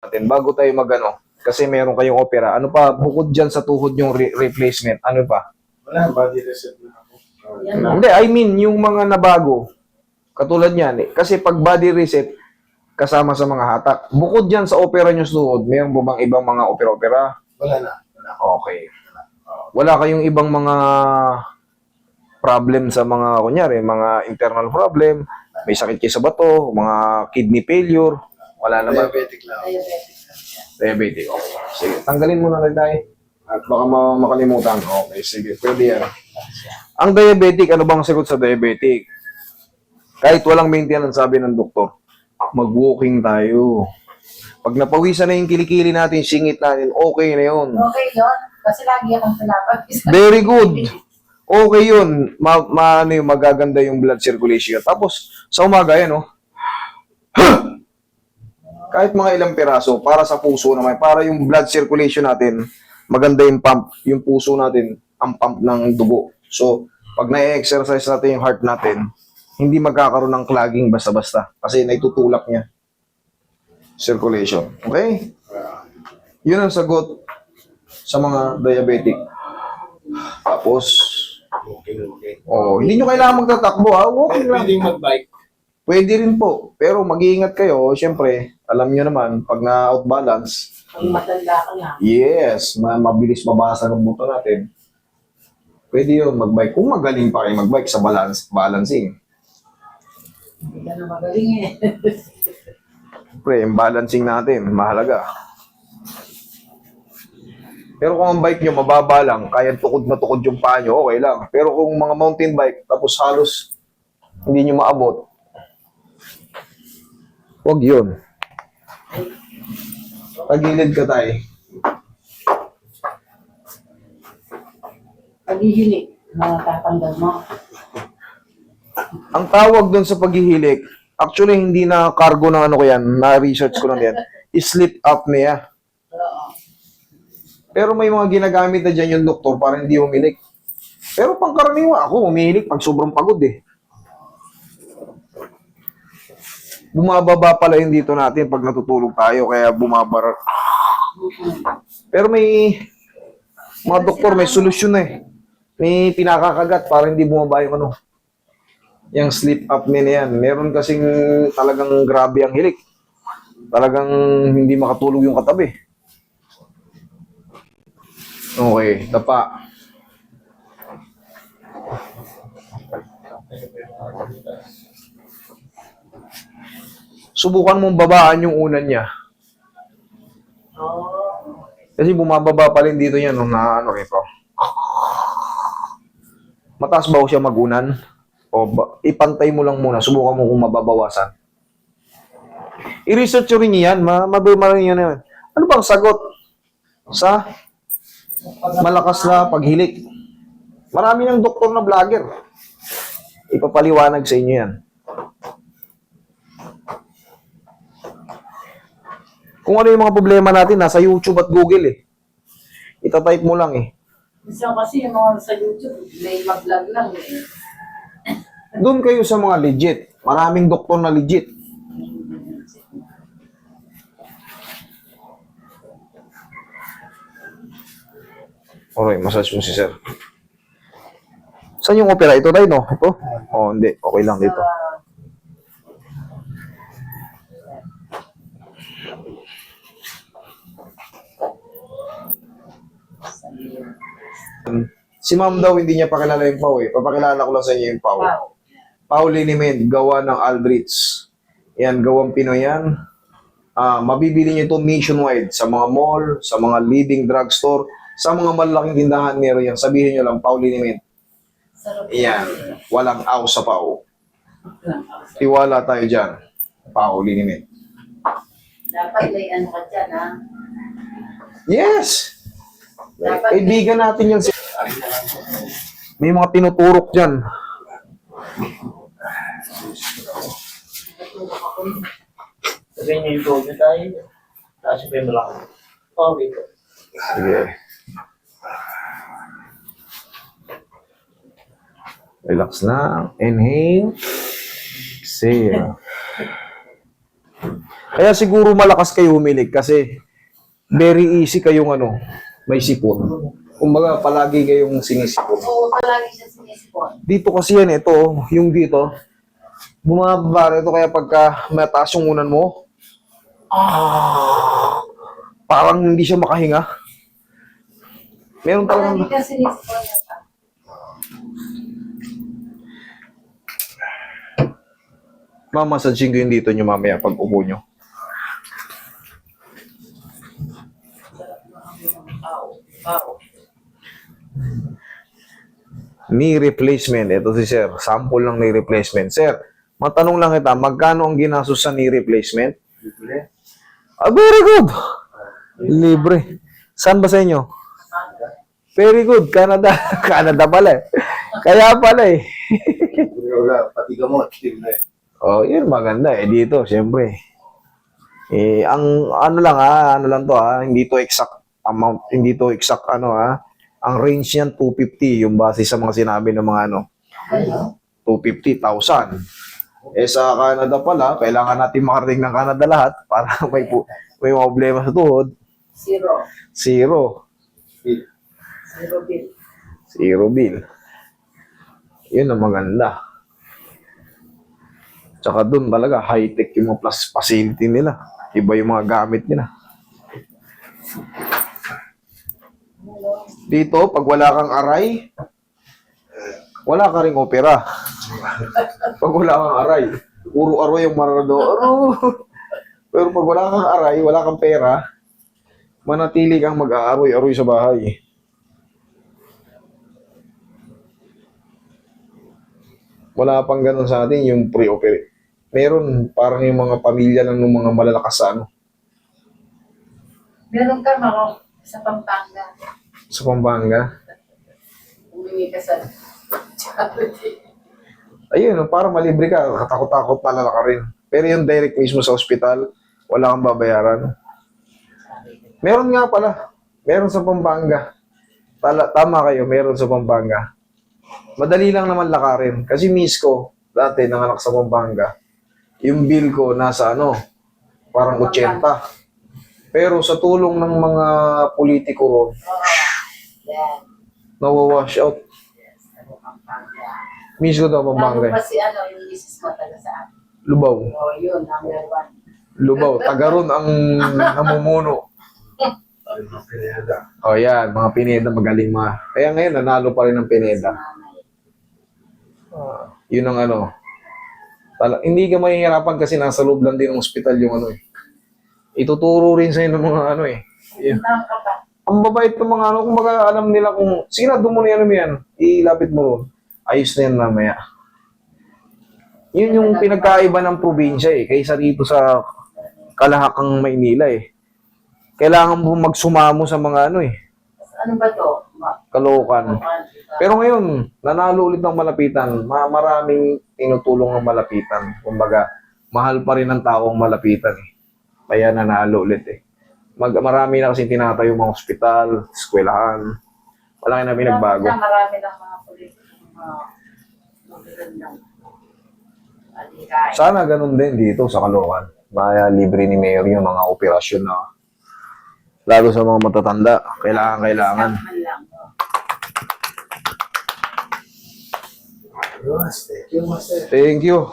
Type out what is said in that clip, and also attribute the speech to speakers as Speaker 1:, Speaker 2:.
Speaker 1: natin bago tayo magano kasi meron kayong opera. Ano pa bukod diyan sa tuhod yung replacement? Ano pa?
Speaker 2: Wala, body reset na ako.
Speaker 1: Hindi, I mean yung mga nabago. Katulad niyan eh. Kasi pag body reset kasama sa mga hatak. Bukod diyan sa opera nyo sa tuhod, meron ba bang ibang mga opera-opera?
Speaker 2: Wala na. Wala.
Speaker 1: Okay. Wala kayong ibang mga problem sa mga kunyari, mga internal problem, may sakit kayo sa bato, mga kidney failure, wala naman.
Speaker 2: Diabetic lang.
Speaker 1: Diabetic. Okay. Sige, tanggalin mo na rin tayo. At baka makalimutan. Okay, sige. Pwede yan. Ang diabetic, ano bang sagot sa diabetic? Kahit walang maintenance, sabi ng doktor, mag-walking tayo. Pag napawisan na yung kilikili natin, singit natin, okay na yun.
Speaker 3: Okay yun. Kasi lagi akong pinapagis.
Speaker 1: Very good. Okay yun. Ano yung magaganda yung blood circulation. Tapos, sa umaga yan, oh. Kahit mga ilang piraso, para sa puso naman, para yung blood circulation natin, maganda yung pump, yung puso natin, ang pump ng dugo. So, pag na-exercise natin yung heart natin, hindi magkakaroon ng clogging basta-basta. Kasi naitutulak niya. Circulation. Okay? Yun ang sagot sa mga diabetic. Tapos,
Speaker 2: Okay.
Speaker 1: hindi nyo kailangan magtatakbo, ha? Walking lang.
Speaker 2: Pwedeng mag-bike.
Speaker 1: Pwede rin po. Pero mag-iingat kayo. Siyempre, alam nyo naman, pag na-outbalance,
Speaker 3: Pag matanda ka na.
Speaker 1: yes, mabilis mabasa ng buto natin. Pwede yun, mag-bike. Kung magaling pa kayo mag-bike sa balancing.
Speaker 3: Hindi ka na magaling eh.
Speaker 1: Siyempre, yung balancing natin, mahalaga. Pero kung ang bike nyo mababa lang, kaya tukod na tukod yung paa nyo, okay lang. Pero kung mga mountain bike, tapos halos hindi nyo maabot, huwag yun. Tagilid ka tayo.
Speaker 3: Paghihilig, matatanggal mo.
Speaker 1: Ang tawag doon sa paghihilik, actually hindi na cargo ng ano ko yan, na-research ko lang yan, is sleep apnea.
Speaker 3: Oo.
Speaker 1: Pero may mga ginagamit na dyan yung doktor para hindi humilik. Pero pangkaraniwan ako, humihilik pag sobrang pagod eh. Bumababa pala yung dito natin pag natutulog tayo, kaya bumabara. Pero may mga doktor, may solusyon na eh. May pinakakagat para hindi bumaba yung ano. Yung sleep apnea na yan. Meron kasing talagang grabe ang hilik. Talagang hindi makatulog yung katabi. Okay, tapa. Subukan mong babaan yung unan niya.
Speaker 3: Oo.
Speaker 1: Kasi bumababa pa rin dito yan nung na ano ito. Mataas ba siya magunan? O ipantay mo lang muna, subukan mo kung mababawasan. I-research nyo rin yan, mabima rin yun. Ano bang sagot sa malakas na paghilik? Marami ng doktor na vlogger. Ipapaliwanag sa inyo yan. Kung ano yung mga problema natin, nasa YouTube at Google eh. Itatype mo lang eh.
Speaker 3: Minsan kasi yung mga sa YouTube, may mag-vlog lang eh.
Speaker 1: Doon kayo sa mga legit. Maraming doktor na legit. Alright, massage mo si sir. Saan yung opera? Ito tayo, no? Ito? Oh, hindi. Okay lang dito. Si ma'am daw hindi niya pakilala yung Pau eh. Papakilala ko lang sa inyo yung Pau.
Speaker 3: Wow.
Speaker 1: Pau Liniment, gawa ng Aldrich. Yan, gawang Pinoy yan. Mabibili niyo ito nationwide sa mga mall, sa mga leading drugstore, sa mga malalaking tindahan meron yan. Sabihin niyo lang, Pau Liniment.
Speaker 3: Sarap.
Speaker 1: Yan, walang aw sa Pau. Tiwala tayo dyan. Pau Liniment.
Speaker 3: Dapat may ano ka dyan, ha?
Speaker 1: Yes!
Speaker 3: Dapat
Speaker 1: Kaibigan natin yan. May mga tinuturok dyan.
Speaker 4: Sabihin niyo yung gold tayo. Tapos pa yung malaki. Okay po.
Speaker 1: Sige. Relax lang. Inhale. Exhale. Kaya siguro malakas kayo humilik kasi very easy kayong may sipon. Kumbaga, palagi kayong sinisipon.
Speaker 3: Oo, palagi siya sinisipon.
Speaker 1: Dito kasi yan, ito, yung dito, bumababa ito kaya pagka mataas yung unan mo, parang hindi siya makahinga. Meron talagang...
Speaker 3: Palagi ka sinisipon niya pa.
Speaker 1: Mamassaging ko yung dito nyo mamaya pag upo nyo. Knee replacement. Ito si Sir. Sample ng knee replacement. Sir, matanong lang kita, magkano ang ginastos sa knee replacement?
Speaker 2: Libre.
Speaker 1: Very good. Libre. Saan ba sa inyo? Very good. Canada. Canada pala eh. Kaya pala eh.
Speaker 2: Wala, pati gamot, libre.
Speaker 1: Oh, yun maganda eh. Dito, siyempre. Ang ano lang to hindi to exact amount, hindi to exact ang range niyan 250 yung base sa mga sinabi ng mga 250,000. Sa Canada pala, kailangan natin makarating ng Canada lahat para may mga problema sa tuhod.
Speaker 3: Zero.
Speaker 1: Zero.
Speaker 3: Zero bill.
Speaker 1: Zero bill. Yun ang maganda. Tsaka doon talaga, high-tech yung mga plus facility nila. Iba yung mga gamit nila. Dito, pag wala kang aray, wala ka ring opera. Pag wala kang aray, puro aray yung marado. Pero pag wala kang aray, wala kang pera, manatili kang mag-aaroy-aroy sa bahay. Wala pang ganun sa atin, yung pre-operate. Meron parang yung mga pamilya lang ng mga malalakas sa
Speaker 3: Meron ka mako sa Pampanga.
Speaker 1: sa Pampanga.
Speaker 3: Humingi ka sa charity.
Speaker 1: Ayun, para malibre ka, katakot-takot palala ka rin. Pero yung direct mismo sa ospital, wala kang babayaran. Meron nga pala. Meron sa Pampanga. Tama kayo, meron sa Pampanga. Madali lang naman lakarin. Kasi miss ko, dati nanganak sa Pampanga, yung bill ko nasa parang 80. Pero sa tulong ng mga politiko ron,
Speaker 3: Yan.
Speaker 1: nawawash out.
Speaker 3: Pampanga.
Speaker 1: Miss ko daw
Speaker 3: Lalo
Speaker 1: Pampanga.
Speaker 3: pa si yung misis mo taga saan?
Speaker 1: Lubaw.
Speaker 3: Oh, yun, number one.
Speaker 1: Lubaw. Taga ron ang namumuno.
Speaker 2: Pineda.
Speaker 1: O yan, mga Pineda magaling mga. Kaya ngayon, nanalo pa rin ng Pineda.
Speaker 3: Nanay.
Speaker 1: Yun ang hindi ka mahihirapan kasi nasa loob lang din ng ospital yung Ituturo rin sa'yo ng mga Yun.
Speaker 3: Tama ka pa.
Speaker 1: Ang babait ng mga kumbaga alam nila kung, sige na, doon mo na yan, ilapit mo ron. Ayos na yan mamaya. Yun yung pinagkaiba ng probinsya kaysa dito sa kalahakang Maynila Kailangan mo magsumamo sa mga
Speaker 3: Ano ba to?
Speaker 1: Caloocan. Pero ngayon, nanalo ulit ng malapitan. Maraming tinutulong ng malapitan. Kumbaga, mahal pa rin ng taong malapitan Kaya nanalo ulit Marami na kasi tinatayo mga ospital, eskwelahan. Wala na pinagbago.
Speaker 3: Marami ng mga politiko, magagandang alikay.
Speaker 1: Sana ganun din dito sa Caloocan. Maya libre ni Mayor yung mga operasyon na lalo sa mga matatanda. Kailangan.
Speaker 3: Man lang.
Speaker 2: Thank you, Master.
Speaker 1: Thank you.